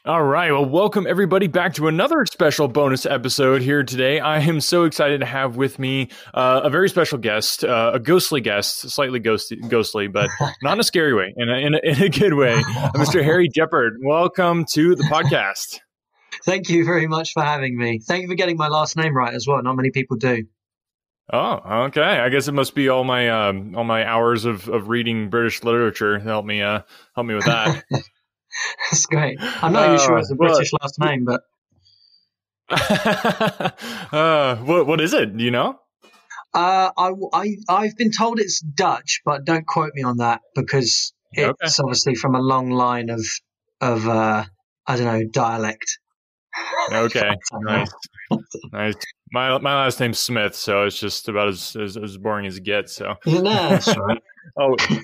All right. Well, welcome everybody back to another special bonus episode here today. I am so excited to have with me a very special guest, a ghostly guest, slightly ghostly, but not in a scary way, in a good way. Mr. Harry Jeppard, welcome to the podcast. Thank you very much for having me. Thank you for getting my last name right as well. Not many people do. Oh, okay. I guess it must be all my hours of reading British literature that help me with that. That's great. I'm not even sure it's a British last name, but what is it? Do you know? I've been told it's Dutch, but don't quote me on that because it's obviously from a long line of I don't know, dialect. Okay, nice. My last name's Smith, so it's just about as boring as it gets. So no, that's right.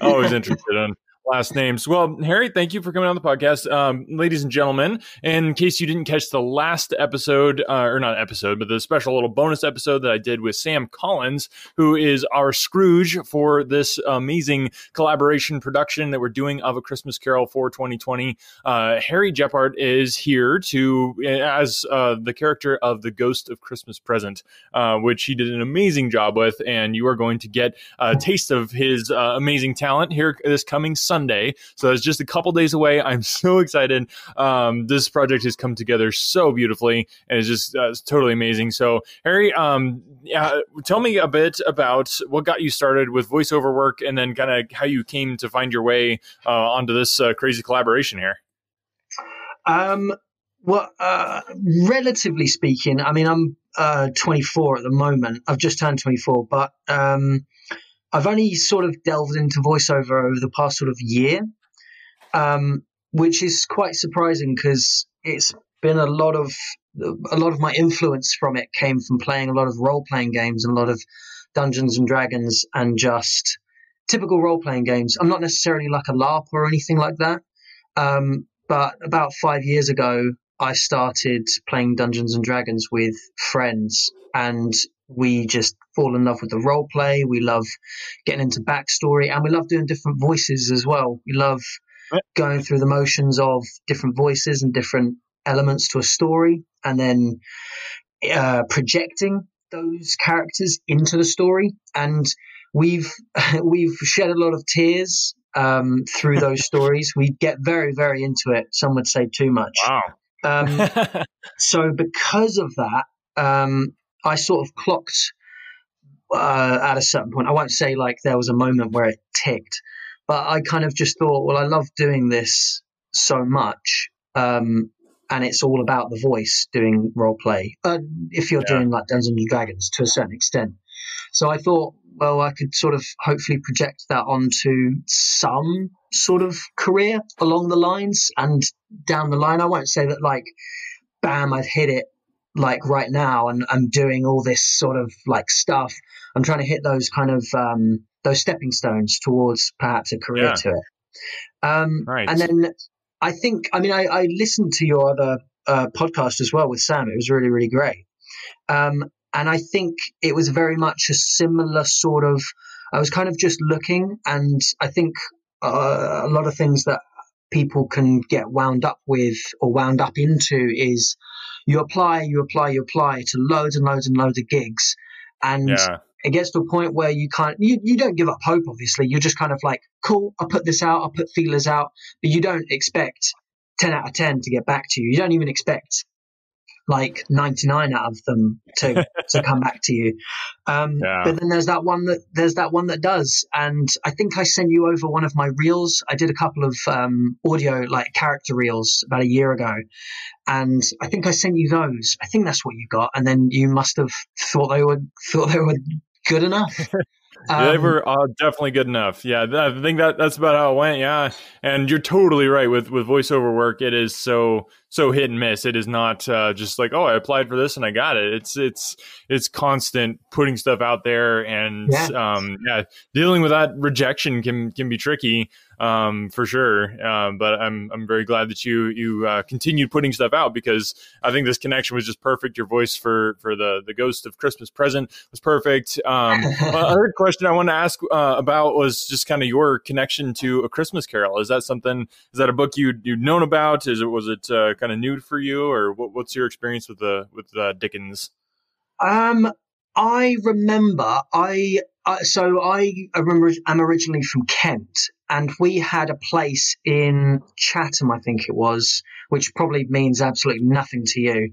Always interested in last names. Well, Harry, thank you for coming on the podcast. Ladies and gentlemen, in case you didn't catch the last episode, or not episode, but the special little bonus episode that I did with Sam Collins, who is our Scrooge for this amazing collaboration production that we're doing of A Christmas Carol for 2020. Harry Jeppard is here as the character of the Ghost of Christmas Present, which he did an amazing job with, and you are going to get a taste of his amazing talent here this coming Sunday. So it's just a couple days away. I'm so excited. This project has come together so beautifully, and it's just it's totally amazing. So Harry, tell me a bit about what got you started with voiceover work, and then kind of how you came to find your way onto this crazy collaboration here. Relatively speaking, I mean, I'm 24 at the moment. I've just turned 24, but I've only sort of delved into voiceover over the past sort of year, which is quite surprising because it's been a lot of my influence from it came from playing a lot of role-playing games and a lot of Dungeons and Dragons and just typical role-playing games. I'm not necessarily like a LARP or anything like that, but about 5 years ago, I started playing Dungeons and Dragons with friends, and we just fall in love with the role play. We love getting into backstory, and we love doing different voices as well. We love going through the motions of different voices and different elements to a story, and then projecting those characters into the story. And we've shed a lot of tears through those stories. We get very, very into it. Some would say too much. Wow. So because of that, I sort of clocked at a certain point. I won't say like there was a moment where it ticked, but I kind of just thought, well, I love doing this so much, and it's all about the voice doing role play. If you're doing like Dungeons and Dragons to a certain extent. So I thought, well, I could sort of hopefully project that onto some sort of career along the lines and down the line. I won't say that like, bam, I've hit it like right now and I'm doing all this sort of like stuff. I'm trying to hit those kind of those stepping stones towards perhaps a career to it. Right. And then I think, I mean, I listened to your other podcast as well with Sam. It was really, really great. And I think it was very much a similar sort of, I was kind of just looking, and I think a lot of things that people can get wound up with or wound up into is you apply to loads and loads and loads of gigs. And it gets to a point where you don't give up hope, obviously. You're just kind of like, cool, I'll put this out, I'll put feelers out, but you don't expect 10 out of 10 to get back to you. You don't even expect like 99 out of them to come back to you. But then there's that one that does. And I think I sent you over one of my reels. I did a couple of audio like character reels about a year ago, and I think I sent you those. I think that's what you got, and then you must have thought they were good enough. They were definitely good enough. Yeah, I think that's about how it went. Yeah, and you're totally right with voiceover work. It is so hit and miss. It is not just like, oh, I applied for this and I got it. It's constant putting stuff out there, and dealing with that rejection can be tricky. for sure. But I'm very glad that you continued putting stuff out, because I think this connection was just perfect. Your voice for the Ghost of Christmas Present was perfect. Another question I wanted to ask about was just kind of your connection to A Christmas Carol. Is that a book you'd known about? Was it kind of new for you, or what's your experience with Dickens? Um, I remember I'm originally from Kent, and we had a place in Chatham, I think it was, which probably means absolutely nothing to you,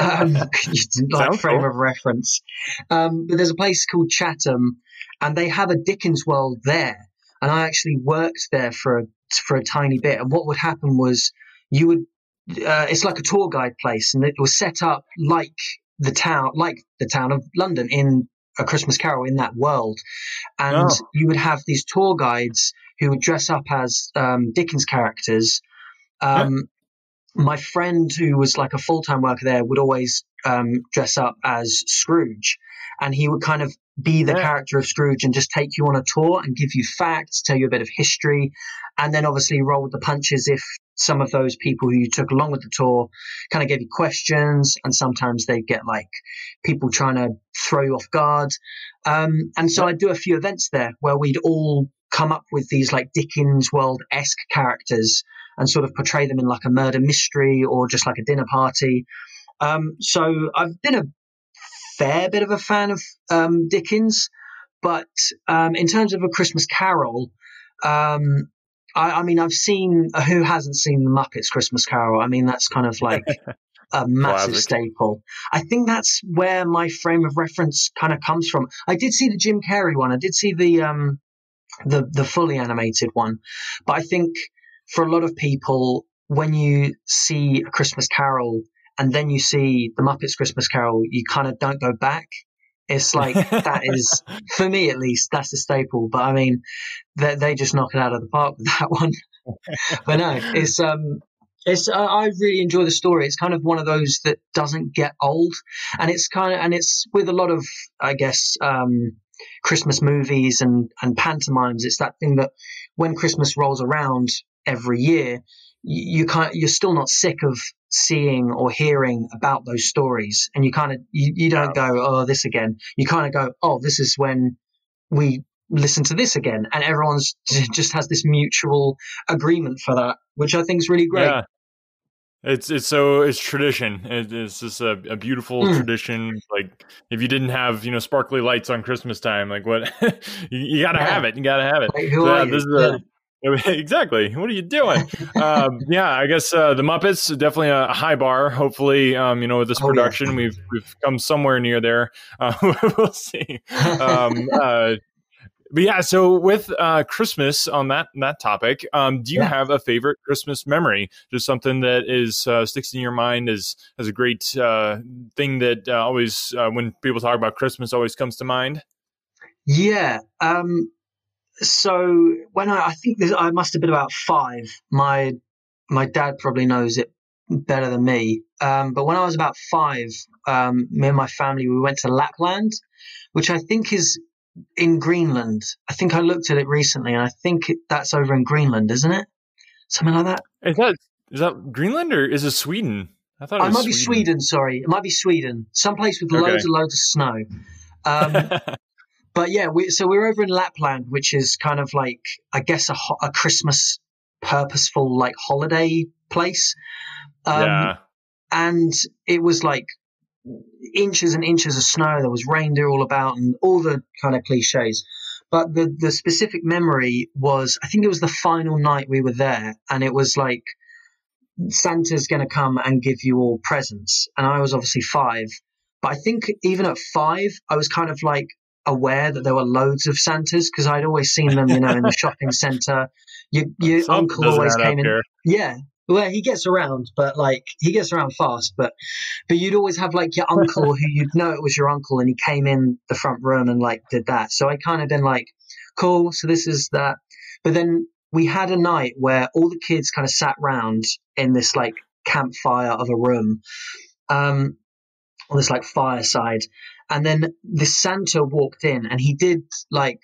like Sounds frame cool. of reference. But there's a place called Chatham, and they have a Dickens world there, and I actually worked there for a tiny bit. And what would happen was you would it's like a tour guide place, and it was set up like the town of London in A Christmas Carol in that world. And Oh, you would have these tour guides who would dress up as Dickens characters. yeah, Um, my friend, who was like a full-time worker there, would always dress up as Scrooge, and he would kind of be the yeah, character of Scrooge and just take you on a tour and give you facts, tell you a bit of history, and then obviously roll with the punches if some of those people who you took along with the tour kind of gave you questions, and sometimes they get like people trying to throw you off guard. And so yeah. I'd do a few events there where we'd all come up with these like Dickens world-esque characters and sort of portray them in like a murder mystery or just like a dinner party. So I've been a fair bit of a fan of Dickens, but in terms of A Christmas Carol, um, I mean, I've seen who hasn't seen the Muppets Christmas Carol? I mean, that's kind of like a massive Classic. staple. I think that's where my frame of reference kind of comes from. I did see the Jim Carrey one. I did see the fully animated one, but I think for a lot of people, when you see A Christmas Carol and then you see the Muppets Christmas Carol, you kind of don't go back. It's like that is, for me at least, that's a staple. But I mean, they just knock it out of the park with that one. But no, I really enjoy the story. It's kind of one of those that doesn't get old, and it's with a lot of, I guess, Christmas movies and pantomimes. It's that thing that when Christmas rolls around every year, you're still not sick of seeing or hearing about those stories, and you don't Yeah. go, oh, this again. You kind of go, oh, this is when we listen to this again, and everyone's just has this mutual agreement for that, which I think is really great. Yeah. It's tradition. It's just a beautiful Mm, tradition. Like, if you didn't have sparkly lights on Christmas time, like what you gotta yeah, have it. You gotta have it. like who So are yeah, you? this is Yeah. exactly. What are you doing? Yeah, I guess the Muppets definitely a high bar. Hopefully, with this Oh yeah. production, we've come somewhere near there. We'll see. Um, uh, but yeah, so with Christmas on that topic, do you Yeah. have a favorite Christmas memory? Just something that is sticks in your mind as a great thing that always, when people talk about Christmas, always comes to mind. Yeah. So when I think I must have been about 5. My dad probably knows it better than me. But when I was about 5, me and my family, we went to Lapland, which I think is in Greenland. I think I looked at it recently, and I think that's over in Greenland, isn't it? Something like that. Is that Greenland, or is it Sweden? I thought it It was might be Sweden. Sweden. Sorry, it might be Sweden. Someplace with Okay. loads and loads of snow. Um, but yeah, we're over in Lapland, which is kind of like, I guess, a Christmas purposeful like holiday place. Um, Yeah. and it was like inches and inches of snow. There was reindeer all about and all the kind of cliches. But the specific memory was, I think it was the final night we were there, and it was like Santa's going to come and give you all presents. And I was obviously 5. But I think even at 5, I was kind of like aware that there were loads of Santas because I'd always seen them, in the shopping center. Your Something uncle doesn't always add up came in. here. Yeah. Well, he gets around, but like he gets around fast. But you'd always have like your uncle who you'd know it was your uncle, and he came in the front room and like did that. So I kind of been like, cool. So this is that. But then we had a night where all the kids kind of sat round in this like campfire of a room, um, on this like fireside. And then this Santa walked in, and he did like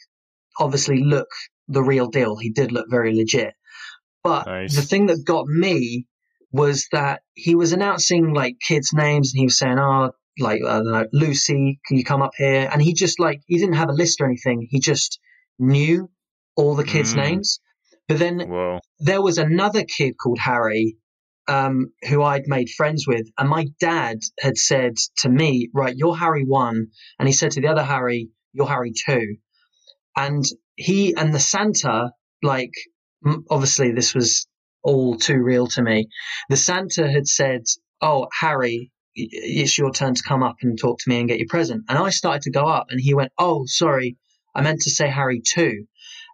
obviously look the real deal. He did look very legit. But the Nice. thing that got me was that he was announcing like kids' names, and he was saying, "Oh, like I don't know, Lucy, can you come up here?" And he just like he didn't have a list or anything. He just knew all the kids' names. But then Whoa. there was another kid called Harry, who I'd made friends with, and my dad had said to me, "Right, you're Harry 1," and he said to the other Harry, "You're Harry 2." And he and the Santa, like, obviously this was all too real to me. The Santa had said, "Oh, Harry, it's your turn to come up and talk to me and get your present." And I started to go up, and he went, "Oh, sorry, I meant to say Harry 2."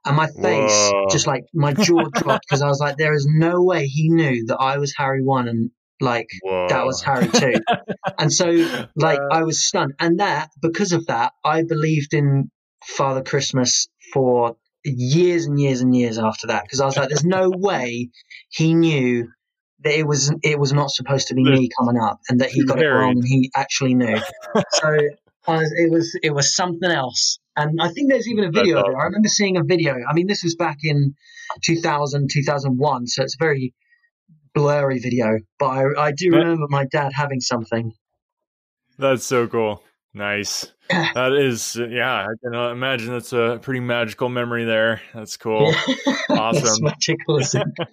And my face, Whoa. just like my jaw dropped, because I was like, there is no way he knew that I was Harry 1 and like that Whoa. was Harry 2. And so, like, I was stunned. And because of that, I believed in Father Christmas for years and years and years after that. Because I was like, there's no way he knew that it was not supposed to be me coming up, and that he got it wrong, Harry. and he actually knew. So it was something else. And I think there's even a video of it. I remember seeing a video. I mean, this was back in 2000, 2001, so it's a very blurry video, but I do remember my dad having something. That's so cool. Nice. That is, yeah, I can imagine that's a pretty magical memory there. That's cool. Awesome. That's magical, isn't it?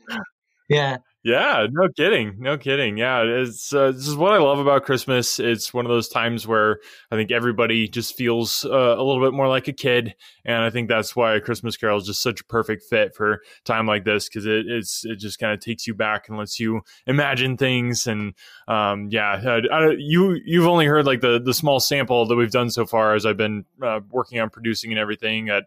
Yeah. Yeah, no kidding. No kidding. Yeah, it's this is what I love about Christmas. It's one of those times where I think everybody just feels a little bit more like a kid, and I think that's why Christmas Carol is just such a perfect fit for a time like this, because it just kind of takes you back and lets you imagine things. And you've only heard like the small sample that we've done so far as I've been working on producing and everything. I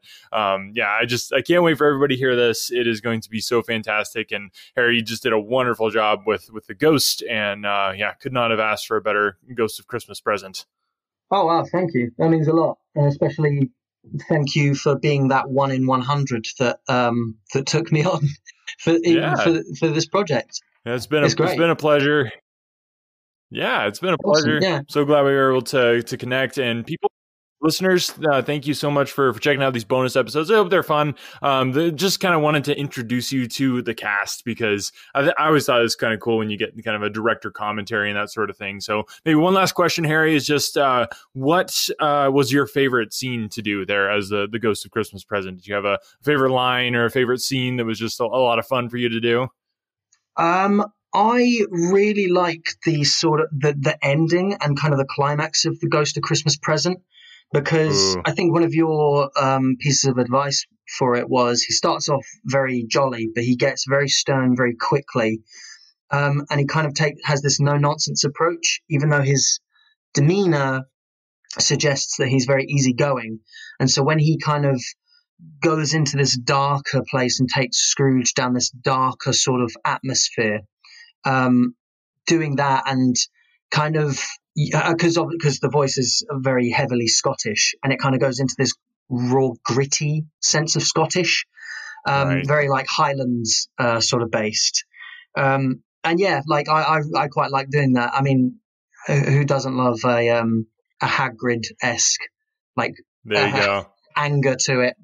can't wait for everybody to hear this. It is going to be so fantastic, and Harry, you just did a wonderful job with the ghost, and could not have asked for a better Ghost of Christmas present. Oh wow, thank you. That means a lot, and especially thank you for being that 1 in 100 that took me on for this project. Yeah, it's been a pleasure. Yeah, it's been a pleasure. Awesome, yeah. So glad we were able to connect, and people. Listeners, thank you so much for checking out these bonus episodes. I hope they're fun. Just kind of wanted to introduce you to the cast, because I always thought it was kind of cool when you get kind of a director commentary and that sort of thing. So maybe one last question, Harry, is just what was your favorite scene to do there as the Ghost of Christmas Present? Did you have a favorite line or a favorite scene that was just a lot of fun for you to do? I really like the sort of the ending and kind of the climax of the Ghost of Christmas Present. Because I think one of your pieces of advice for it was he starts off very jolly, but he gets very stern very quickly. And he kind of has this no-nonsense approach, even though his demeanor suggests that he's very easygoing. And so when he kind of goes into this darker place and takes Scrooge down this darker sort of atmosphere, doing that and kind of because the voice is very heavily Scottish, and it kind of goes into this raw, gritty sense of Scottish, Right. very like Highlands sort of based. And yeah, like I quite like doing that. I mean, who doesn't love a Hagrid-esque like There you go. anger to it?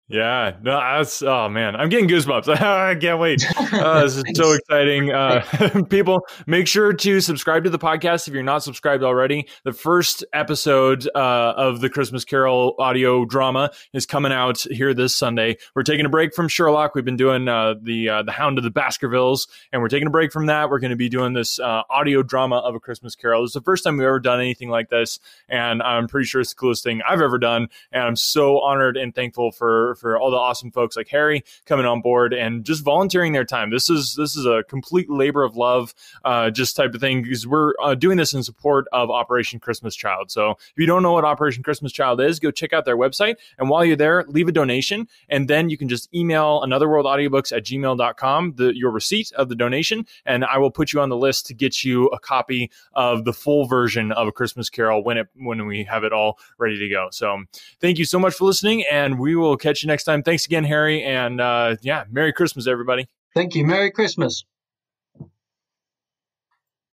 Yeah, no, oh man, I'm getting goosebumps. I can't wait. This is so exciting. People, make sure to subscribe to the podcast if you're not subscribed already. The first episode of the Christmas Carol audio drama is coming out here this Sunday. We're taking a break from Sherlock. We've been doing the Hound of the Baskervilles, and we're taking a break from that. We're going to be doing this audio drama of A Christmas Carol. It's the first time we've ever done anything like this, and I'm pretty sure it's the coolest thing I've ever done. And I'm so honored and thankful for all the awesome folks like Harry coming on board and just volunteering their time. This is a complete labor of love, just type of thing, because we're doing this in support of Operation Christmas Child. So if you don't know what Operation Christmas Child is, go check out their website. And while you're there, leave a donation. And then you can just email anotherworldaudiobooks@gmail.com your receipt of the donation. And I will put you on the list to get you a copy of the full version of A Christmas Carol when we have it all ready to go. So thank you so much for listening, and we will catch you next time. Thanks again, Harry. And Merry Christmas, everybody. Thank you. Merry Christmas.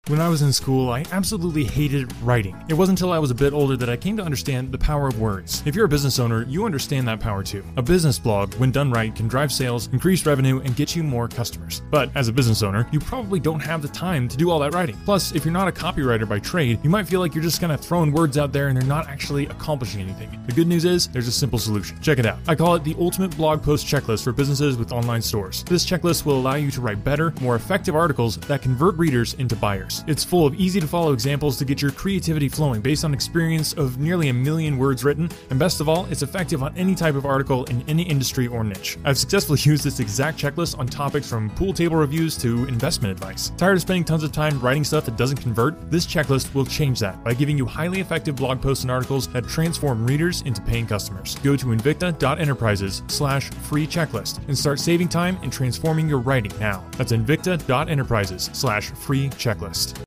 When I was in school, I absolutely hated writing. It wasn't until I was a bit older that I came to understand the power of words. If you're a business owner, you understand that power too. A business blog, when done right, can drive sales, increase revenue, and get you more customers. But as a business owner, you probably don't have the time to do all that writing. Plus, if you're not a copywriter by trade, you might feel like you're just kind of throwing words out there and they're not actually accomplishing anything. The good news is, there's a simple solution. Check it out. I call it the ultimate blog post checklist for businesses with online stores. This checklist will allow you to write better, more effective articles that convert readers into buyers. It's full of easy-to-follow examples to get your creativity flowing based on experience of nearly 1 million words written, and best of all, it's effective on any type of article in any industry or niche. I've successfully used this exact checklist on topics from pool table reviews to investment advice. Tired of spending tons of time writing stuff that doesn't convert? This checklist will change that by giving you highly effective blog posts and articles that transform readers into paying customers. Go to invicta.enterprises/free checklist and start saving time and transforming your writing now. That's invicta.enterprises/free checklist.